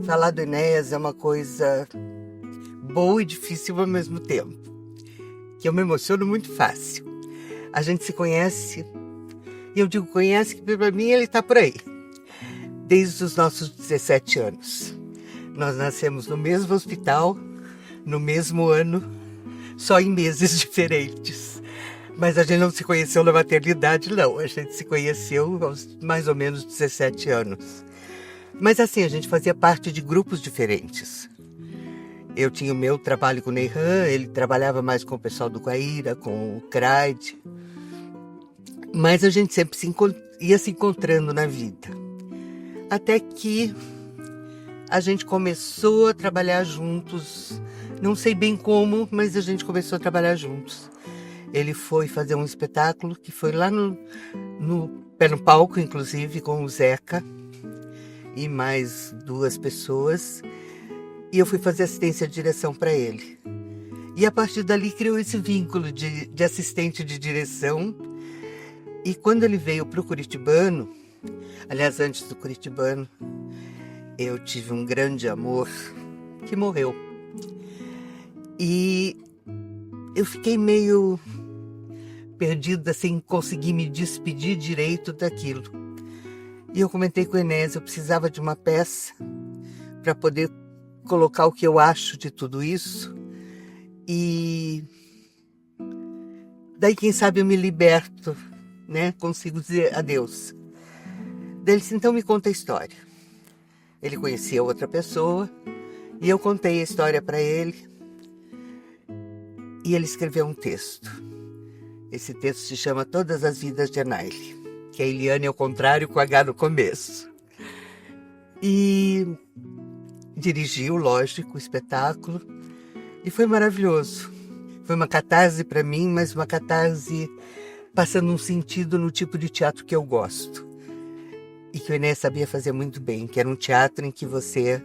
Falar do Enéas é uma coisa boa e difícil ao mesmo tempo, que eu me emociono muito fácil. A gente se conhece, e eu digo conhece, que para mim ele está por aí, desde os nossos 17 anos. Nós nascemos no mesmo hospital, no mesmo ano, só em meses diferentes. Mas a gente não se conheceu na maternidade, não. A gente se conheceu aos mais ou menos 17 anos. Mas assim, a gente fazia parte de grupos diferentes. Eu tinha o meu trabalho com o Neyhan, ele trabalhava mais com o pessoal do Guaíra, com o CRAID. Mas a gente sempre ia se encontrando na vida. Até que a gente começou a trabalhar juntos. Não sei bem como, mas a gente começou a trabalhar juntos. Ele foi fazer um espetáculo que foi lá no pé no palco, inclusive, com o Zeca e mais 2 pessoas. E eu fui fazer assistência de direção para ele. E a partir dali criou esse vínculo de assistente de direção. E quando ele veio para o Curitibano, aliás, antes do Curitibano, eu tive um grande amor que morreu. E eu fiquei meio perdida, sem conseguir me despedir direito daquilo. E eu comentei com o Enéas, eu precisava de uma peça para poder colocar o que eu acho de tudo isso. E daí, quem sabe, eu me liberto, né? Consigo dizer adeus. Daí ele disse, então me conta a história. Ele conhecia outra pessoa e eu contei a história para ele. E ele escreveu um texto. Esse texto se chama Todas as Vidas de Anaille, que é Eliane ao contrário com H no começo. E dirigiu, lógico, o espetáculo. E foi maravilhoso. Foi uma catarse para mim, mas uma catarse passando um sentido no tipo de teatro que eu gosto. E que o Enéas sabia fazer muito bem, que era um teatro em que você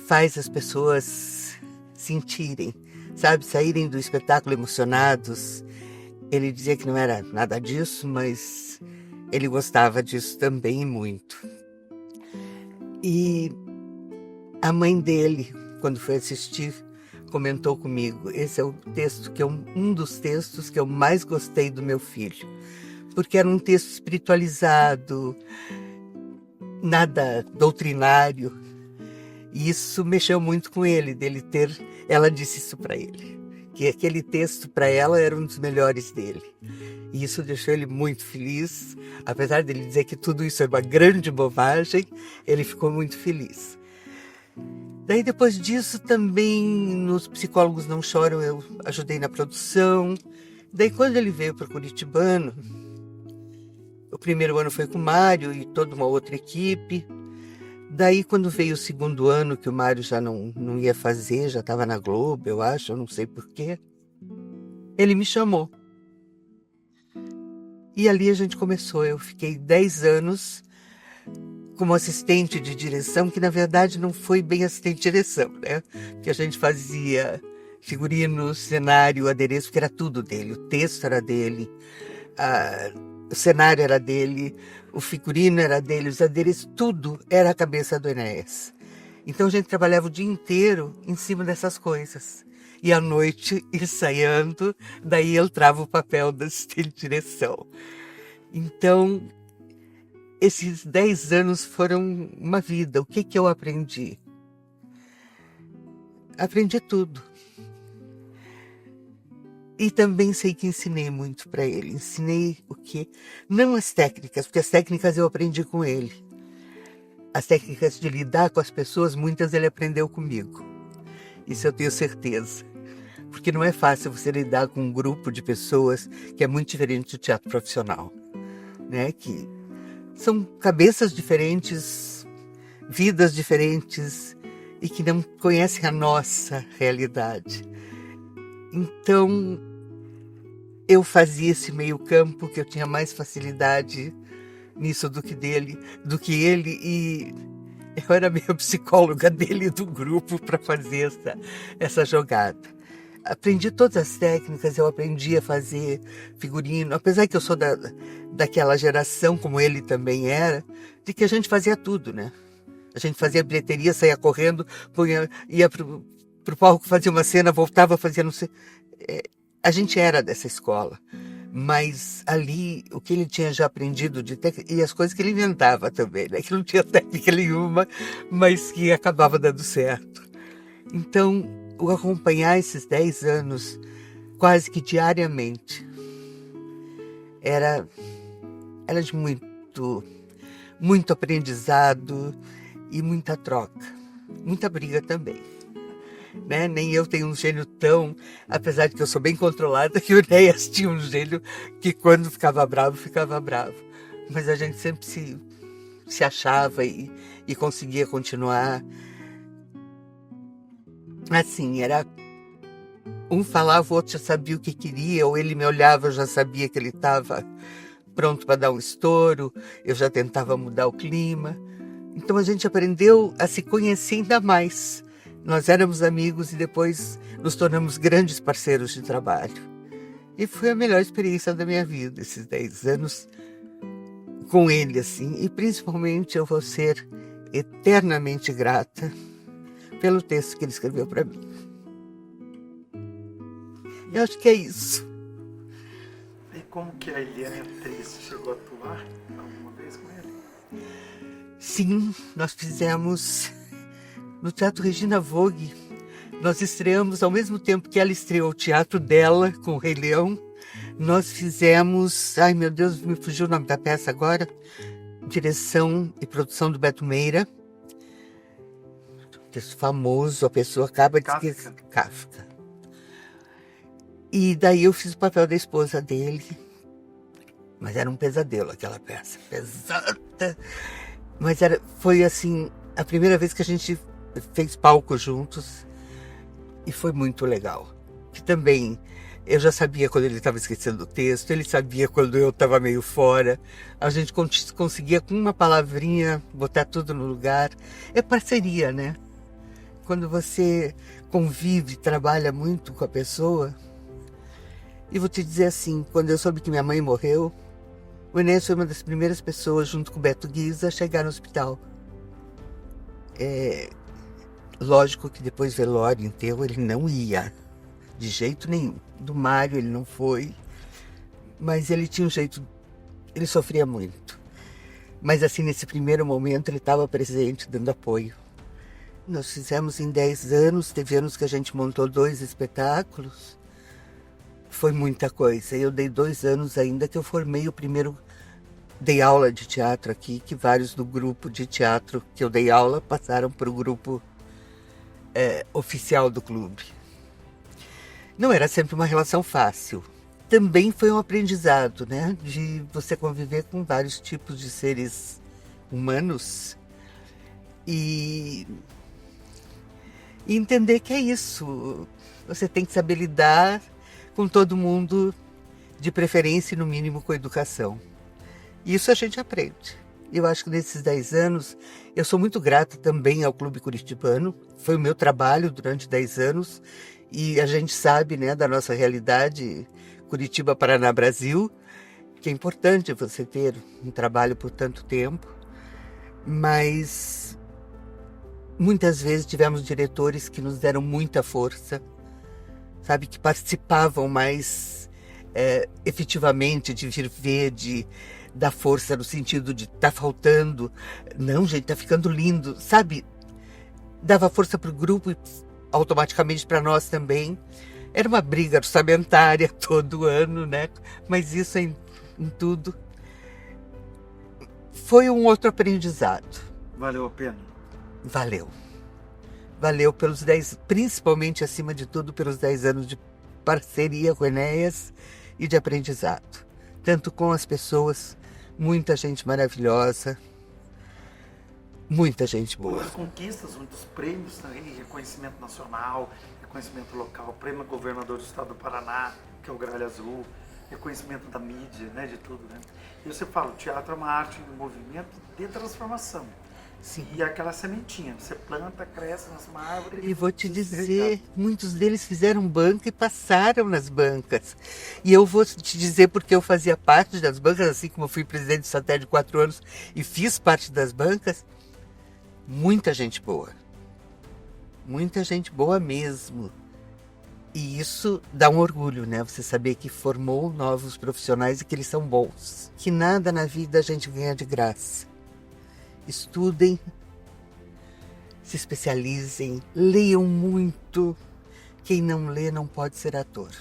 faz as pessoas sentirem, sabe, saírem do espetáculo emocionados. Ele dizia que não era nada disso, mas ele gostava disso também muito. E a mãe dele, quando foi assistir, comentou comigo, esse é o texto que um dos textos que eu mais gostei do meu filho, porque era um texto espiritualizado, nada doutrinário, e isso mexeu muito com ele, ela disse isso para ele, que aquele texto para ela era um dos melhores dele. E isso deixou ele muito feliz, apesar dele dizer que tudo isso é uma grande bobagem, ele ficou muito feliz. Daí depois disso também nos Psicólogos Não Choram eu ajudei na produção. Daí quando ele veio para o Curitibano, o primeiro ano foi com o Mário e toda uma outra equipe. Daí quando veio o segundo ano, que o Mário já não ia fazer, já estava na Globo, eu acho, eu não sei porquê, ele me chamou. E ali a gente começou, eu fiquei 10 anos como assistente de direção, que na verdade não foi bem assistente de direção, né? Porque a gente fazia figurino, cenário, adereço, que era tudo dele. O texto era dele, o cenário era dele, o figurino era dele, os adereços, tudo era a cabeça do Enéas. Então a gente trabalhava o dia inteiro em cima dessas coisas. E à noite, ensaiando, daí eu trava o papel da assistente de direção. Então, esses 10 anos foram uma vida. O que eu aprendi? Aprendi tudo. E também sei que ensinei muito para ele. Ensinei o quê? Não as técnicas, porque as técnicas eu aprendi com ele. As técnicas de lidar com as pessoas, muitas ele aprendeu comigo. Isso eu tenho certeza. Porque não é fácil você lidar com um grupo de pessoas que é muito diferente do teatro profissional, né? Que são cabeças diferentes, vidas diferentes e que não conhecem a nossa realidade. Então, eu fazia esse meio campo, que eu tinha mais facilidade nisso do que ele, e eu era meio psicóloga dele e do grupo para fazer essa jogada. aprendi todas as técnicas, eu aprendi a fazer figurino, apesar que eu sou daquela geração, como ele também era, de que a gente fazia tudo, né? A gente fazia bilheteria, saía correndo, ia pro palco, fazia uma cena, voltava, fazia não sei... A gente era dessa escola, mas ali, o que ele tinha já aprendido de técnica, e as coisas que ele inventava também, né? Que não tinha técnica nenhuma, mas que acabava dando certo. Então, o acompanhar esses 10 anos, quase que diariamente, era de muito aprendizado e muita troca, muita briga também. Né? Nem eu tenho um gênio tão, apesar de que eu sou bem controlada, que o Enéas tinha um gênio que quando ficava bravo, ficava bravo. Mas a gente sempre se achava e conseguia continuar. Assim, era um falava, o outro já sabia o que queria, ou ele me olhava, eu já sabia que ele estava pronto para dar um estouro, eu já tentava mudar o clima. Então a gente aprendeu a se conhecer ainda mais. Nós éramos amigos e depois nos tornamos grandes parceiros de trabalho. E foi a melhor experiência da minha vida, esses 10 anos com ele, assim. E principalmente eu vou ser eternamente grata pelo texto que ele escreveu para mim. Eu acho que é isso. E como que a Eliane atriz chegou a atuar alguma vez com ele? Sim, nós fizemos no Teatro Regina Vogue. Nós estreamos ao mesmo tempo que ela estreou o teatro dela com o Rei Leão. Nós fizemos, ai meu Deus, me fugiu o nome da peça agora, direção e produção do Beto Meira. Texto famoso, a pessoa acaba de esquecer. Kafka. E daí eu fiz o papel da esposa dele. Mas era um pesadelo aquela peça, pesada. Mas foi assim, a primeira vez que a gente fez palco juntos. E foi muito legal. Que também, eu já sabia quando ele estava esquecendo o texto, ele sabia quando eu estava meio fora. A gente conseguia com uma palavrinha botar tudo no lugar. É parceria, né? Quando você convive, trabalha muito com a pessoa. E vou te dizer assim, quando eu soube que minha mãe morreu, o Enéas foi uma das primeiras pessoas, junto com o Beto Guiza, a chegar no hospital. Lógico que depois velório, enterro, ele não ia, de jeito nenhum. Do Mário ele não foi, mas ele tinha um jeito, ele sofria muito. Mas assim, nesse primeiro momento ele estava presente, dando apoio. Nós fizemos em 10 anos, teve anos que a gente montou 2 espetáculos. Foi muita coisa. Eu dei 2 anos ainda que eu formei o primeiro... Dei aula de teatro aqui, que vários do grupo de teatro que eu dei aula passaram para o grupo oficial do clube. Não era sempre uma relação fácil. Também foi um aprendizado, né? De você conviver com vários tipos de seres humanos e entender que é isso. Você tem que saber lidar com todo mundo, de preferência e no mínimo com educação. Isso a gente aprende. Eu acho que nesses 10 anos, eu sou muito grata também ao Clube Curitibano. Foi o meu trabalho durante 10 anos e a gente sabe, né, da nossa realidade Curitiba, Paraná, Brasil, que é importante você ter um trabalho por tanto tempo, mas muitas vezes tivemos diretores que nos deram muita força, sabe, que participavam mais efetivamente de vir ver, de dar força no sentido de tá faltando, não gente, tá ficando lindo, sabe, dava força pro grupo e automaticamente para nós também. Era uma briga orçamentária todo ano, né, mas isso em tudo foi um outro aprendizado. Valeu a pena? Valeu pelos 10, principalmente acima de tudo pelos 10 anos de parceria com o Enéas e de aprendizado. Tanto com as pessoas, muita gente maravilhosa, muita gente boa. Muitas conquistas, muitos prêmios também, reconhecimento nacional, reconhecimento local, prêmio governador do estado do Paraná, que é o Gralha Azul, reconhecimento da mídia, né, de tudo, né? E você fala, o teatro é uma arte em movimento de transformação. Sim. E aquela sementinha, você planta, cresce nas árvores. E vou te dizer, muitos deles fizeram banca e passaram nas bancas. E eu vou te dizer porque eu fazia parte das bancas, assim como eu fui presidente do Sater de 4 anos e fiz parte das bancas. Muita gente boa. Muita gente boa mesmo. E isso dá um orgulho, né? Você saber que formou novos profissionais e que eles são bons. Que nada na vida a gente ganha de graça. Estudem, se especializem, leiam muito. Quem não lê não pode ser ator.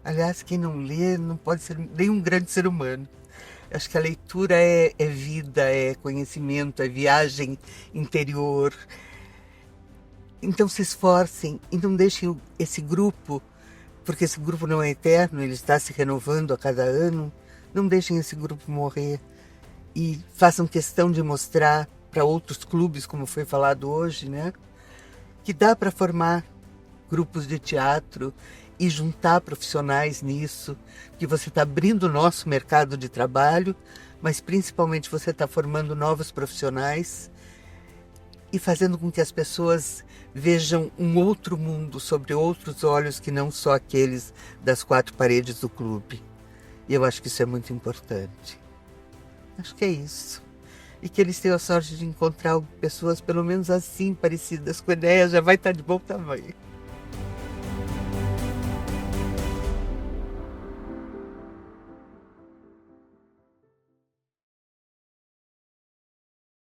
Aliás, quem não lê não pode ser nem um grande ser humano. Acho que a leitura é vida, é conhecimento, é viagem interior. Então se esforcem e não deixem esse grupo, porque esse grupo não é eterno, ele está se renovando a cada ano. Não deixem esse grupo morrer e façam questão de mostrar para outros clubes, como foi falado hoje, né, que dá para formar grupos de teatro e juntar profissionais nisso, que você está abrindo o nosso mercado de trabalho, mas principalmente você está formando novos profissionais e fazendo com que as pessoas vejam um outro mundo sobre outros olhos que não só aqueles das 4 paredes do clube. E eu acho que isso é muito importante. Acho que é isso. E que eles tenham a sorte de encontrar pessoas pelo menos assim parecidas com a ideia, já vai estar de bom tamanho.